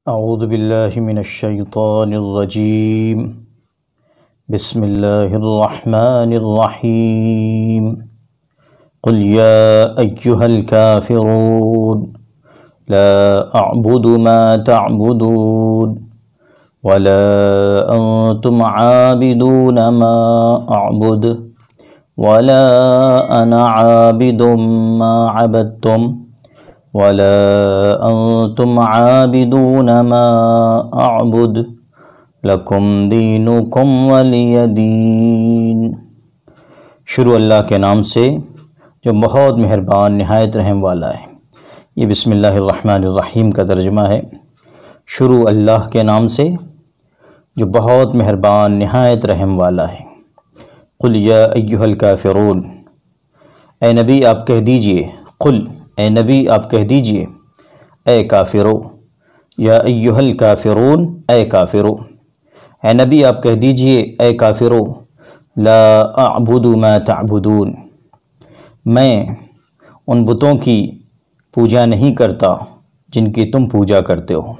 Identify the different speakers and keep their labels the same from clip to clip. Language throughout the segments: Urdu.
Speaker 1: اعوذ باللہ من الشیطان الرجیم بسم اللہ الرحمن الرحیم قل یا ایہا الکافرون لا اعبد ما تعبدون ولا انتم عابدون ما اعبد ولا انا عابد ما عبدتم ولا انتم عابدون ما اعبد لکم دینکم ولی دین۔ شروع اللہ کے نام سے جو بہت مہربان نہایت رحم والا ہے۔ یہ بسم اللہ الرحمن الرحیم کا ترجمہ ہے۔ شروع اللہ کے نام سے جو بہت مہربان نہایت رحم والا ہے۔ قل یا ایہا الکافرون، اے نبی آپ کہہ دیجئے، قل اے نبی آپ کہہ دیجئے، اے کافرو، یا ایہا الکافرون اے کافرو، اے نبی آپ کہہ دیجئے اے کافرو، لا اعبد ما تعبدون، میں ان بتوں کی پوجا نہیں کرتا جن کی تم پوجا کرتے ہو،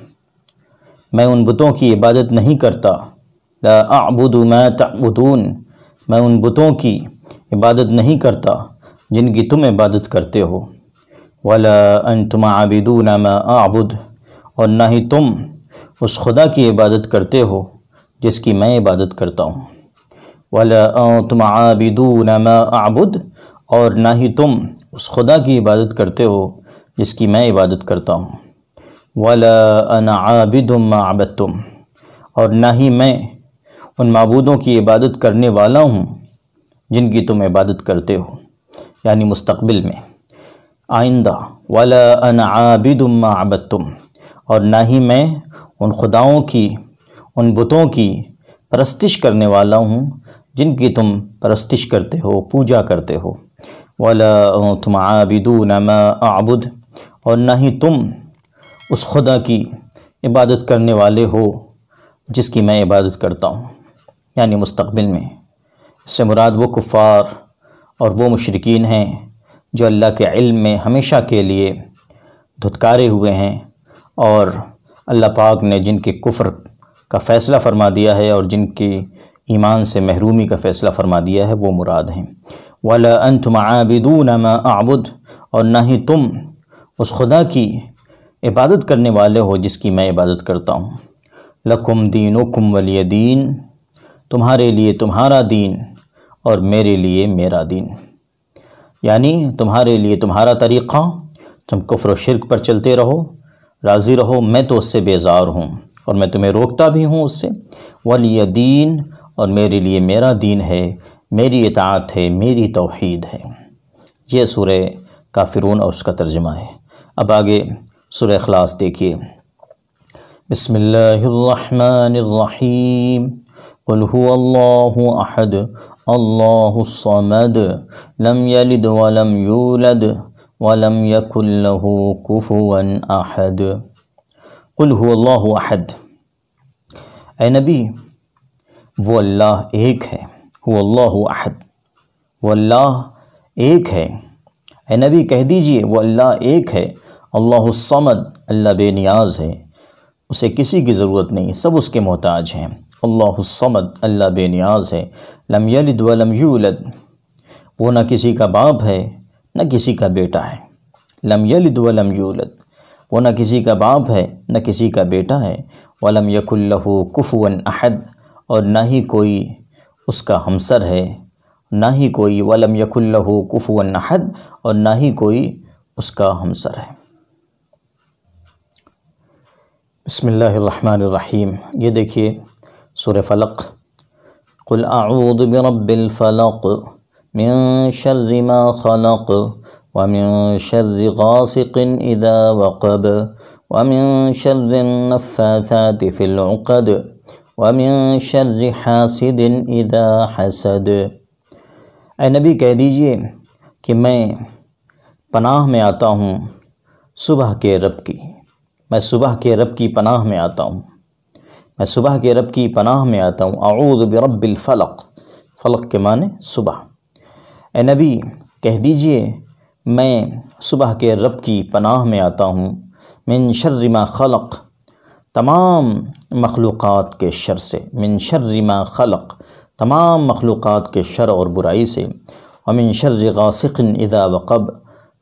Speaker 1: میں ان بتوں کی عبادت نہیں کرتا۔ لا اعبد ما تعبدون، میں ان بتوں کی عبادت نہیں کرتا جن کی تم عبادت کرتے ہو۔ ولا انتم عابدون ما اعبد، اور نہ ہی تم اس خدا کی عبادت کرتے ہو جس کی میں عبادت کرتا ہوں۔ ولا انتم عابدون ما اعبد، اور نہ ہی تم اس خدا کی عبادت کرتے ہو جس کی میں عبادت کرتا ہوں۔ ولا انا عابد ما عبدتم، اور نہ ہی میں ان معبودوں کی عبادت کرنے والا ہوں جن کی تم عبادت کرتے ہو، یعنی مستقبل میں آئندہ۔ ولا انا عابد ما عبدتم، اور نہ ہی میں ان خداؤں کی، ان بتوں کی پرستش کرنے والا ہوں جن کی تم پرستش کرتے ہو، پوجا کرتے ہو۔ ولا انتم عابدون ما اعبد، اور نہ ہی تم اس خدا کی عبادت کرنے والے ہو جس کی میں عبادت کرتا ہوں، یعنی مستقبل میں۔ اس سے مراد وہ کفار اور وہ مشرکین ہیں جو اللہ کے علم میں ہمیشہ کے لیے دھتکارے ہوئے ہیں، اور اللہ پاک نے جن کے کفر کا فیصلہ فرما دیا ہے اور جن کی ایمان سے محرومی کا فیصلہ فرما دیا ہے وہ مراد ہیں۔ ولا انتم عابدون ما اعبد، اور نہ ہی تم اس خدا کی عبادت کرنے والے ہو جس کی میں عبادت کرتا ہوں۔ لکم دینکم ولی دین، تمہارے لیے تمہارا دین اور میرے لیے میرا دین، یعنی تمہارے لیے تمہارا طریقہ، تم کفر و شرک پر چلتے رہو، راضی رہو، میں تو اس سے بیزار ہوں اور میں تمہیں روکتا بھی ہوں اس سے۔ ولی دین، اور میرے لیے میرا دین ہے، میری اطاعت ہے، میری توحید ہے۔ یہ سورہ کافرون اور اس کا ترجمہ ہے۔ اب آگے سورہ اخلاص دیکھیے۔ بسم اللہ الرحمن الرحیم قل هو اللہ احد اللہ الصمد لم یلد ولم یولد ولم یکن له کفوا احد۔ قل هو اللہ احد، اے نبی وہ اللہ ایک ہے، هو اللہ احد، وہ اللہ ایک ہے۔ اے نبی کہہ دیجئے وہ اللہ ایک ہے۔ اللہ الصمد، اللہ بے نیاز ہے، اسے کسی کی ضرورت نہیں، سب اس کے محتاج ہیں۔ اللہ الصمد، اللہ بے نیاز ہے۔ لم یلد ولم یولد، وہ نہ کسی کا باپ ہے نہ کسی کا بیٹا ہے۔ لم یلد ولم یولد، وہ نہ کسی کا باپ ہے نہ کسی کا بیٹا ہے۔ ولم یکن لہ کفوا احد، اور نہ ہی کوئی اس کا ہمسر ہے، نہ ہی کوئی، ولم یکن لہ کفوا احد، اور نہ ہی کوئی اس کا ہمسر ہے۔ بسم اللہ الرحمن الرحیم۔ یہ دیکھیے سورہ فلق۔ قل اعوذ برب الفلق من شر ما خلق ومن شر غاسق اذا وقب ومن شر النفاثات في العقد ومن شر حاسد اذا حسد۔ اے نبی کہہ دیجئے کہ میں پناہ میں آتا ہوں صبح کے رب کی، میں صبح کے رب کی پناہ میں آتا ہوں، میں صبح کے رب کی پناہ میں آتا ہوں۔ اعوذ برب الفلق، فلق کے معنی صبح۔ اے نبی کہہ دیجئے میں صبح کے رب کی پناہ میں آتا ہوں، من شر ما خلق، تمام مخلوقات کے شر سے، من شر ما خلق، تمام مخلوقات کے شر اور برائی سے، ومن شر غاسق اذا وقب،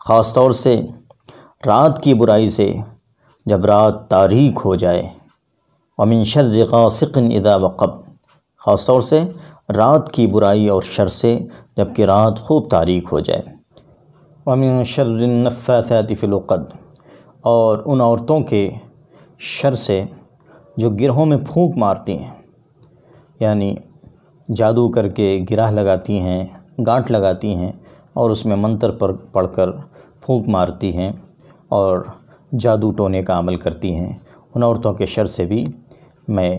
Speaker 1: خاص طور سے رات کی برائی سے جب رات تاریک ہو جائے، ومن شر غاسق اذا وقب، خاص طور سے رات کی برائی اور شر سے جب کہ رات خوب تاریک ہو جائے، ومن شر النفاثات فی العقد، اور ان عورتوں کے شر سے جو گرہوں میں پھونک مارتی ہیں، یعنی جادو کر کے گرہ لگاتی ہیں، گانٹھ لگاتی ہیں اور اس میں منتر پر پڑھ کر پھونک مارتی ہیں اور جادو ٹونے کا عمل کرتی ہیں، ان عورتوں کے شر سے بھی میں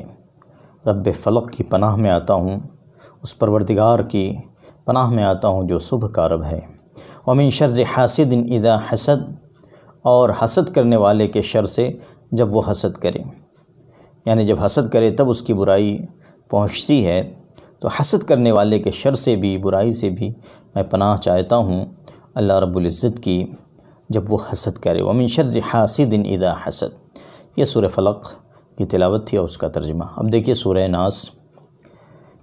Speaker 1: رب فلق کی پناہ میں آتا ہوں، اس پروردگار کی پناہ میں آتا ہوں جو صبح کا رب ہے۔ ومن شر حاسد اذا حسد، اور حسد کرنے والے کے شر سے جب وہ حسد کرے، یعنی جب حسد کرے تب اس کی برائی پہنچتی ہے، تو حسد کرنے والے کے شر سے بھی، برائی سے بھی میں پناہ چاہتا ہوں اللہ رب العزت کی جب وہ حسد کرے۔ ومن شر حاسد اذا حسد، یہ سورہ فلق کی تلاوت تھی اور اس کا ترجمہ۔ اب دیکھیے سورہ ناس۔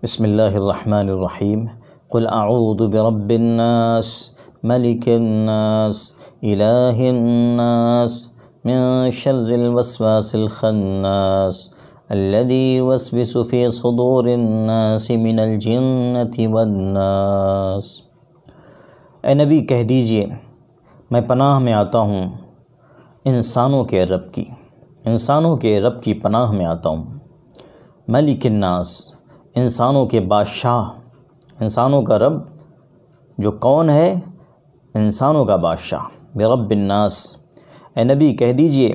Speaker 1: بسم اللہ الرحمن الرحیم۔ قل اعوذ برب الناس ملک الناس الہ الناس من شر الوسواس الخناس الذي يوسوس في صدور الناس من الجنة والناس۔ اے نبی کہہ دیجئے میں پناہ میں آتا ہوں انسانوں کے رب کی، انسانوں کے رب کی پناہ میں آتا ہوں، ملک الناس، انسانوں کے بادشاہ، انسانوں کا رب جو کون ہے؟ انسانوں کا بادشاہ، برب الناس۔ اے نبی کہہ دیجئے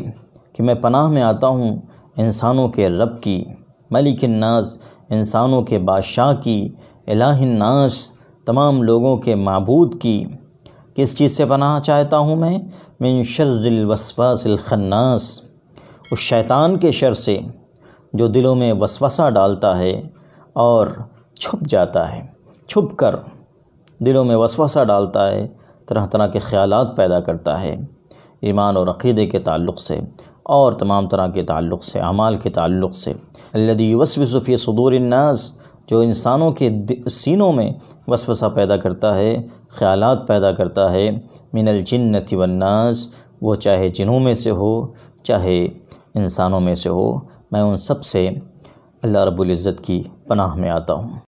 Speaker 1: کہ میں پناہ میں آتا ہوں انسانوں کے رب کی، ملک الناس، انسانوں کے بادشاہ کی، الہ الناس، تمام لوگوں کے معبود کی۔ کس چیز سے پناہ چاہتا ہوں میں؟ من شر الوسواس الخناس، اس شیطان کے شر سے جو دلوں میں وسوسہ ڈالتا ہے اور چھپ جاتا ہے، چھپ کر دلوں میں وسوسہ ڈالتا ہے، طرح طرح کے خیالات پیدا کرتا ہے ایمان اور عقیدے کے تعلق سے اور تمام طرح کے تعلق سے، اعمال کے تعلق سے۔ الذی یوسوس فی صدور الناس، جو انسانوں کے سینوں میں وسوسہ پیدا کرتا ہے، خیالات پیدا کرتا ہے، من الجنۃ والناس، وہ چاہے جنوں میں سے ہو چاہے انسانوں میں سے ہو، میں ان سب سے اللہ رب العزت کی پناہ میں آتا ہوں۔